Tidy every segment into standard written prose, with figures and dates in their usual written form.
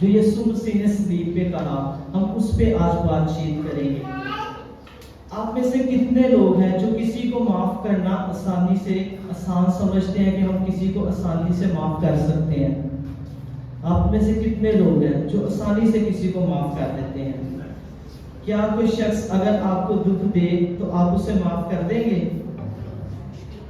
جو یسوع مسیح نے صلیب پہ کہا، ہم اس پہ آج بات چیت کریں گے۔ آپ میں سے کتنے لوگ ہیں جو کسی کو معاف کرنا آسان سمجھتے ہیں کہ ہم کسی کو آسانی سے معاف کر سکتے ہیں؟ آپ میں سے کتنے لوگ ہیں جو آسانی سے کسی کو معاف کر دیتے ہیں؟ کیا کوئی شخص اگر آپ کو دکھ دے تو آپ اسے معاف کر دیں گے؟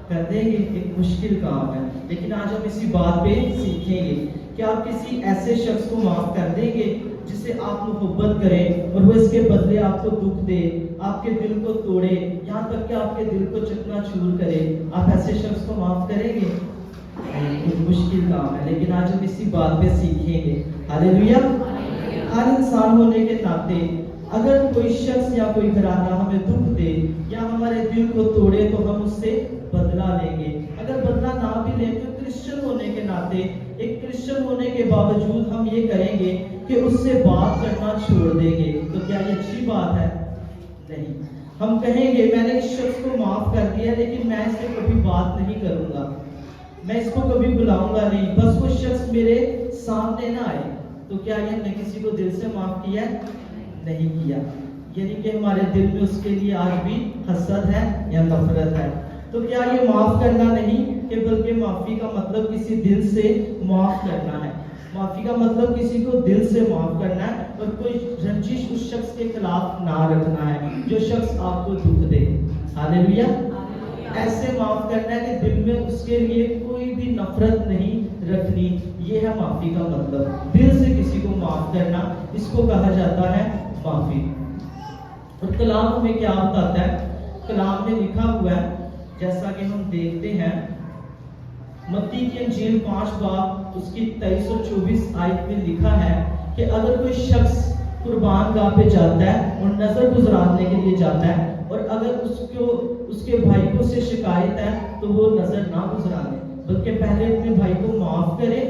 کر دیں گے؟ ایک مشکل کام ہے، لیکن آج ہم اسی بات پہ سیکھیں گے کہ آپ کسی ایسے شخص کو معاف کر دیں گے جسے آپ محبت کریں اور وہ اس کے بدلے آپ کو دکھ دے، آپ کے دل کو توڑے، یہاں تک کہ آپ کے دل کو چکنا چور کرے، آپ ایسے شخص کو معاف کریں گے؟ ایک مشکل کام ہے، لیکن آج ہم اسی بات پہ سیکھیں گے۔ ہاللیلویا۔ ہر انسان ہونے کے ناطے اگر کوئی شخص یا کوئی گھرانہ ہمیں دکھ دے یا ہمارے دل کو توڑے تو ہم اس سے بدلہ لیں گے۔ اگر بدلہ نہ بھی لیں تو کرسچن ہونے کے ناطے، ایک کرسچن ہونے کے باوجود ہم یہ کریں گے کہ اس سے بات کرنا چھوڑ دیں گے۔ تو کیا یہ اچھی بات ہے؟ نہیں۔ ہم کہیں گے میں نے اس شخص کو معاف کر دیا لیکن میں اس سے کبھی بات نہیں کروں گا، میں اس کو کبھی بلاؤں گا نہیں، بس وہ شخص میرے سامنے نہ آئے۔ تو کیا یہ ہم نے کسی کو دل سے معاف کیا ہے؟ نہیں کیا۔ یعنی کہ ہمارے دل میں اس کے لیے آج بھی حسد ہے یا نفرت ہے۔ تو کیا یہ معاف کرنا نہیں کہ بلکہ معافی کا مطلب کسی دل سے معاف کرنا ہے؟ معافی کا مطلب کسی کو دل سے معاف کرنا ہے اور کوئی رنجش اس شخص کے خلاف نہ رکھنا ہے جو شخص آپ کو دکھ دے۔ ہاللیلویا۔ ایسے معاف کرنا ہے کہ دل میں اس کے لیے کوئی بھی نفرت نہیں رکھنی، یہ ہے معافی کا مطلب۔ دل سے کسی کو معاف کرنا، اس کو کہا جاتا ہے معافی۔ اور کلام ہمیں کیا بتاتا ہے؟ کلام میں لکھا ہوا ہے جیسا کہ ہم دیکھتے ہیں متی کی انجیل 5 باب اس کی 23 اور 24 آیت میں لکھا ہے کہ اگر کوئی شخص قربان گاہ پہ جاتا ہے اور نظر گزراننے کے لیے جاتا ہے اور اگر اس کے بھائی کو سے شکایت ہے تو وہ نظر نہ گزرانے بلکہ پہلے اپنے بھائی کو معاف کرے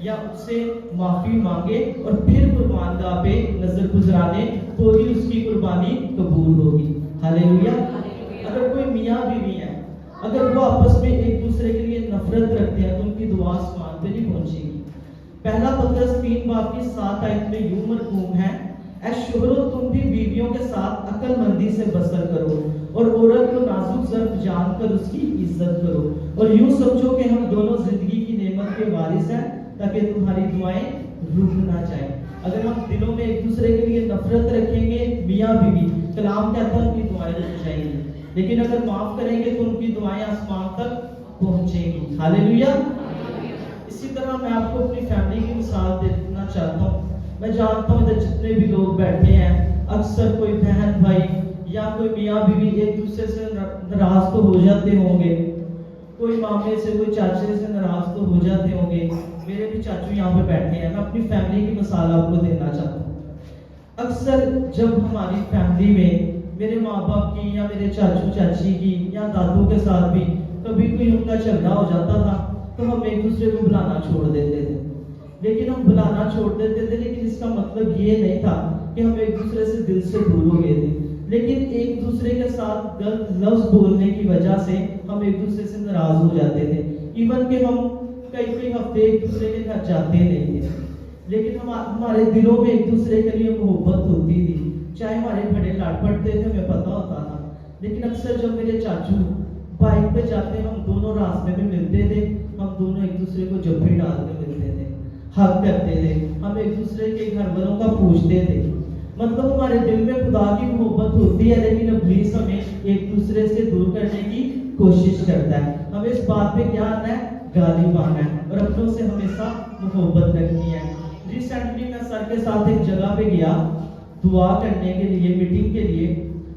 یا اس سے معافی مانگے اور پھر قربان گاہ پہ نظر گزرانے تو ہی اس کی قربانی قبول ہوگی۔ ہاللیلویا۔ اگر کوئی میاں بیوی ہے، اگر وہ آپس میں ایک دوسرے کے لیے نفرت رکھتے ہیں تو ان کی دعا آسمان پہ نہیں پہنچے گی۔ پہلا پطرس 3 باب کی 7 آیت میں یوں مرقوم ہے، اے شوہرو تم بھی بیویوں کے ساتھ عقل مندی سے بسر کرو اور عورت کو نازک ظرف جان کر اس کی عزت کرو اور یوں سمجھو کہ ہم دونوں زندگی کی نعمت کے وارث ہیں تاکہ تمہاری دعائیں رک نہ جائیں۔ اگر ہم دلوں میں ایک دوسرے کے لیے نفرت رکھیں گے، میاں بیوی، کلام کہتا ہے ان کی دعائیں رک جائیں گی، لیکن اگر معاف کریں گے تو ان کی دعائیں آسمان تک پہنچیں گی۔ ہاللیلویا۔ اسی طرح میں آپ کو اپنی فیملی کی مثال دینا چاہتا ہوں۔ میں جانتا ہوں ادھر جتنے بھی لوگ بیٹھے ہیں اکثر کوئی بہن بھائی یا کوئی میاں بیوی ایک دوسرے سے ناراض تو ہو جاتے ہوں گے، کوئی مامے سے کوئی چاچے سے ناراض تو ہو جاتے ہوں گے۔ میرے بھی چاچو یہاں پہ بیٹھے ہیں، میں اپنی فیملی کی مثال آپ کو دینا چاہتا ہوں۔ اکثر جب ہماری فیملی میں میرے ماں باپ کی یا میرے چاچو چاچی کی یا دادوں کے ساتھ بھی کبھی کوئی ان کا جھگڑا ہو جاتا تھا تو ہم ایک دوسرے کو بلانا چھوڑ دیتے تھے، لیکن ہم بلانا چھوڑ دیتے تھے لیکن اس کا مطلب یہ نہیں تھا کہ ہم ایک دوسرے سے دل سے دور ہو گئے تھے، لیکن ایک دوسرے کے ساتھ غلط لفظ بولنے کی وجہ سے ہم ایک دوسرے سے ناراض ہو جاتے تھے، ایون کہ ہم کئی ہفتے ایک دوسرے کے گھر جاتے نہیں تھے، لیکن ہمارے دلوں میں ایک دوسرے کے لیے محبت ہوتی تھی، چاہے ہمارے بڑے لاڈ پڑتے تھے ہمیں پتہ ہوتا تھا۔ لیکن اکثر جب میرے چاچو بائک پہ جاتے ہم دونوں راستے میں ملتے تھے، ہم دونوں ایک دوسرے کو جبھی ڈال کے ملتے تھے، حق کرتے تھے، ہم ایک دوسرے کے گھر والوں کا پوچھتے تھے، مطلب ہمارے دل میں خدا کی محبت ہوتی ہے لیکن ابلیس ہمیں ایک دوسرے سے دور کرنے کی کوشش کرتا ہے۔ ہمیں اس بات پہ کیا آنا ہے؟ غالب آنا ہے اور اپنوں سے ہمیشہ محبت رکھنی ہے۔ ریسنٹلی میں سر کے ساتھ ایک جگہ پہ گیا دعا کرنے کے لیے، میٹنگ کے لیے۔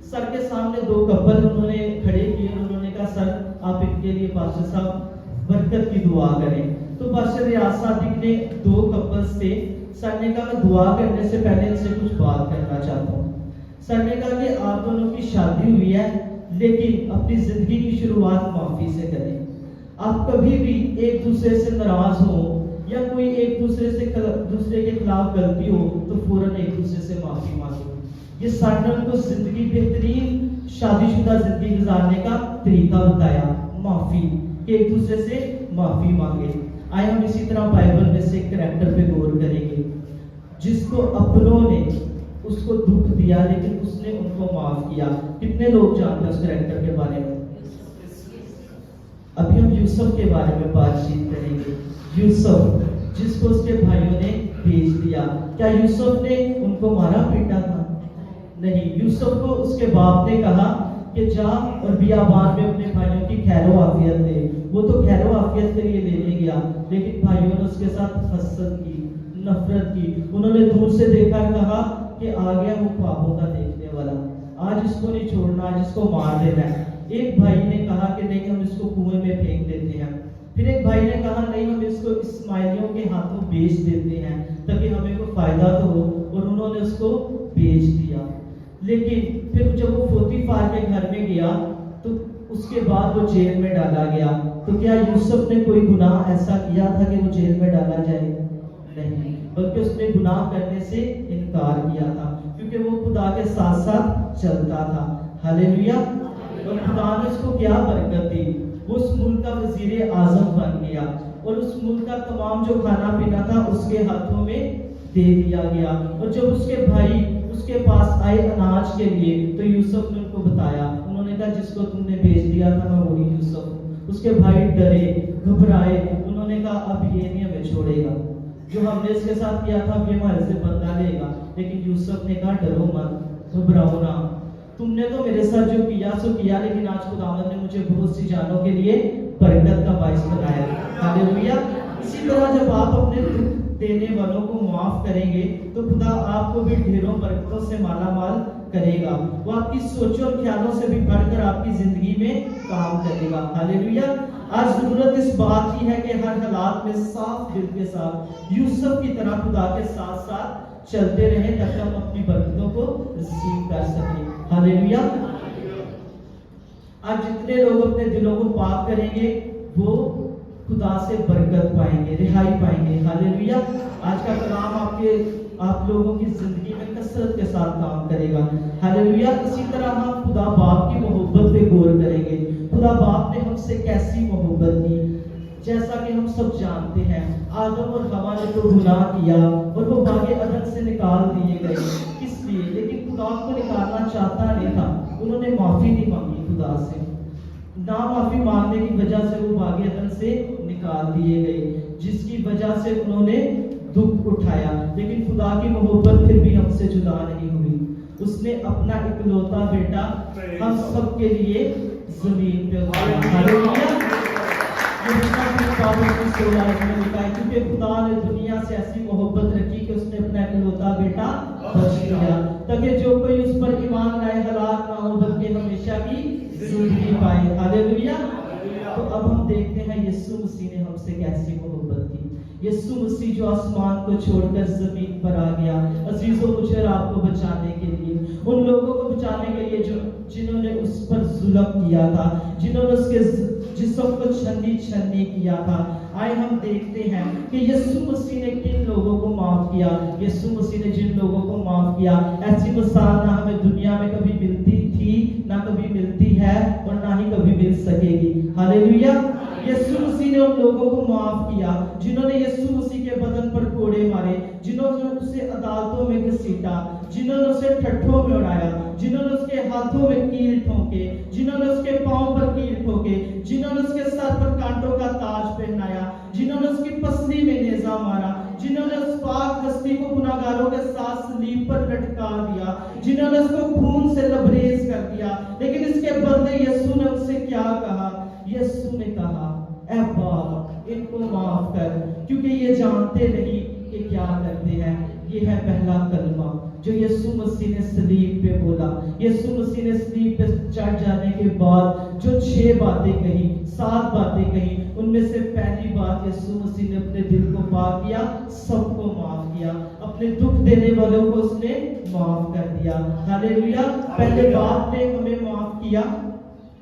سر کے سامنے 2 کپل انہوں نے کھڑے کیے، انہوں نے کہا سر آپ ان کے لیے پاسٹر صاحب برکت کی دعا کریں۔ تو پاسٹر ریاض صادق نے 2 کپلز تھے، سر نے کہا میں دعا کرنے سے پہلے ان سے کچھ بات کرنا چاہتا ہوں۔ سر نے کہا کہ آپ دونوں کی شادی ہوئی ہے لیکن اپنی زندگی کی شروعات معافی سے کریں۔ آپ کبھی بھی ایک دوسرے سے ناراض ہو یا کوئی ایک دوسرے کے خلاف غلطی ہو تو فوراً ایک دوسرے سے معافی مانگو۔ یہ سر نے ان کو زندگی بہترین شادی شدہ زندگی گزارنے کا طریقہ بتایا، معافی، کہ ایک دوسرے سے معافی مانگے۔ آئے ہم اسی طرح بائبل میں سے کریکٹر پہ غور کریں گے۔ جس کو اپنوں نے اس کو دکھ دیا لیکن اس نے ان کو معاف کیا. کتنے لوگ جانتے ہیں اس کریکٹر کے بارے میں؟ ابھی ہم یوسف کے بارے میں بات چیت کریں گے. یوسف جس کو اس کے بھائیوں نے بیچ دیا. کیا یوسف نے ان کو مارا پیٹا تھا؟ نہیں. یوسف کو اس کے باپ نے کہا کہ جا اور بیابان میں اپنے بھائیوں کی خیر و عافیت دے. وہ تو خیر و عافیت کے لیے لینے گیا لیکن بھائیوں نے اس کے ساتھ حسد کی, نفرت کی. انہوں نے دور سے دیکھا, کہا کہ آ گیا وہ خوابوں کا دیکھنے والا, آج اس کو نہیں چھوڑنا, آج اس کو مار دینا ہے. ایک بھائی نے کہا کہ نہیں ہم اس کو کنویں میں پھینک دیتے ہیں. پھر ایک بھائی نے کہا نہیں ہم اس کو اسماعیلیوں کے ہاتھوں بیچ دیتے ہیں تاکہ ہمیں کوئی فائدہ تو ہو, اور انہوں نے اس کو بیچ دیا. لیکن پھر جب وہ پوتیفار کے گھر میں گیا تو اس کے بعد وہ جیل میں ڈالا گیا. تو کیا یوسف نے کوئی گناہ ایسا کیا تھا کہ وہ جیل میں ڈالا جائے؟ نہیں, بلکہ اس نے گناہ کرنے سے انکار کیا تھا کیونکہ وہ خدا کے ساتھ ساتھ چلتا تھا. ہاللیلویا. اور خدا نے اس کو کیا برکت دی, وہ اس ملک کا وزیر اعظم بن گیا اور اس ملک کا تمام جو کھانا پینا تھا اس کے ہاتھوں میں دے دیا گیا. اور جب اس کے بھائی اس کے پاس آئے اناج کے لیے تو یوسف نے ان کو بتایا. انہوں نے کہا جس کو تم نے بیچ دیا تھا میں وہی یوسف ہوں. اس کے بھائی ڈرے, گھبرائے. انہوں نے کہا اب یہ نہیں ہمیں چھوڑے گا, جو ہم نے اس کے ساتھ کیا تھا اب یہ ہمارے سے بدلہ لے گا. لیکن یوسف نے کہا ڈرو مت, گھبراؤ نہ, تم نے تو میرے ساتھ جو کیا سو کیا, لیکن آج خداوند نے مجھے بہت سی جانوں کے لیے برکت کا باعث بنایا. ہاللیلویا. اسی طرح جب آپ اپنے دکھ دینے والوں کو معاف کریں گے تو خدا آپ کو بھی ڈھیروں برکتوں سے مالا مال کرے گا. وہ آپ کی سوچوں اور خیالوں سے بھی بڑھ کر آپ کی زندگی میں کام کرے گا. ہاللیلویا. آج ضرورت اس بات کی ہے کہ ہر حالات میں صاف دل کے ساتھ یوسف کی طرح خدا کے ساتھ ساتھ چلتے رہیں تاکہ ہم اپنی برکتوں کو ریسیو کر سکیں. ہاللیلویا. آج جتنے لوگ اپنے دلوں کو پاک کریں گے وہ خدا سے برکت پائیں گے, رہائی پائیں گے. ہاللیلویا. آج کا کلام آپ لوگوں کی زندگی میں کثرت کے ساتھ کام کرے گا. ہاللیلویا. اسی طرح ہم خدا باپ کی محبت پہ غور کریں گے. خدا باپ نے ہم سے کیسی محبت کی. جیسا کہ ہم سب جانتے ہیں آدم اور حوا نے تو گناہ کیا اور وہ باغ عدن سے نکال دیے گئے. کس لیے؟ لیکن خدا کو نکالنا چاہتا نہیں تھا. انہوں نے معافی نہیں مانگی خدا سے. نہ معافی مانگنے کی وجہ سے وہ باغ عدن سے نکال دیے گئے, جس کی وجہ سے انہوں نے دکھ اٹھایا. لیکن خدا کی محبت پھر بھی ہم سے جدا نہیں ہوئی. اس نے اپنا اکلوتا بیٹا ہم سب کے لیے زمین پہ اتارا. ہاللیلویا. کیونکہ خدا نے دنیا سے ایسی محبت رکھی کہ اس نے اپنا اکلوتا بیٹا بخش دیا تاکہ جو کوئی اس پر ایمان لائے ہلاک نہ ہو بلکہ ہمیشہ کی زندگی پائے. ہاللیلویا. تو اب ہم دیکھتے ہیں یسوع مسیح نے ہم سے کیسی محبت کی. یسوع مسیح جو آسمان کو چھوڑ کر زمین پر آ گیا عزیزوں مجھے اور آپ کو بچانے کے لیے, ان لوگوں کو بچانے کے لیے جنہوں نے اس پر ظلم کیا تھا, جنہوں نے اس کے جسم کو چھنی چھنی کیا تھا. آئے ہم دیکھتے ہیں کہ یسوع مسیح نے کن لوگوں کو معاف کیا. یسوع مسیح نے جن لوگوں کو معاف کیا ایسی مثال نہ ہمیں دنیا میں کبھی ملتی تھی, نہ کبھی ملتی ہے اور نہ ہی کبھی مل سکے گی. ہاللیلویا. یسوع مسیح نے ان لوگوں کو معاف کیا جنہوں نے یسوع مسیح کے بدن پر کوڑے مارے, جنہوں نے اسے عدالتوں میں گھسیٹا, جنہوں نے اسے ٹھٹھوں میں اڑایا, جنہوں نے اس کے ہاتھوں میں کیل ٹھونکے, جنہوں نے اس کے پاؤں پر کیل ٹھوکے, جنہوں نے اس کے سر پر کانٹوں کا تاج پہنایا, جنہوں نے اس کی پسلی میں نیزہ مارا, جنہوں نے اس پاک ہستی کو گناہگاروں کے ساتھ صلیب پر لٹکا دیا, جنہوں نے اس کو خون سے لبریز کر دیا. لیکن اس کے بدلے یسوع نے ان سے کیا کہا؟ یسوع نے کہا اے باپ ان کو معاف کر کیونکہ یہ جانتے نہیں کہ کیا کرتے ہیں. یہ ہے پہلا کلمہ جو یسوع مسیح نے صلیب پہ بولا. یسوع مسیح نے صلیب پہ چڑھ جانے کے بعد جو 6 باتیں کہی, 7 باتیں کہی, ان میں سے پہلی بات یسوع مسیح نے اپنے دل کو پاک کیا, سب کو معاف کیا, اپنے دکھ دینے والوں کو اس نے معاف کر دیا. ہاللیلویا. پہلے باپ نے ہمیں معاف کیا,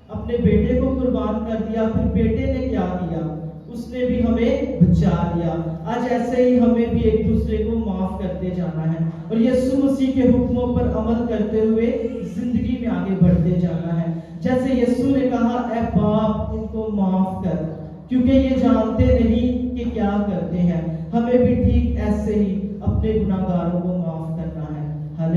اپنے بیٹے کو قربان کر دیا. پھر بیٹے نے کیا کیا؟ اس نے بھی ہمیں بچا لیا. آج ایسے ہی ہمیں بھی ایک دوسرے کو معاف کرتے جانا ہے اور یسوع مسیح کے حکموں پر عمل کرتے ہوئے زندگی میں آگے بڑھتے جانا ہے. جیسے یسوع نے کہا اے باپ ان کو معاف کر کیونکہ یہ جانتے نہیں کہ کیا کرتے ہیں. ہمیں بھی ٹھیک ایسے ہی اپنے گناہگاروں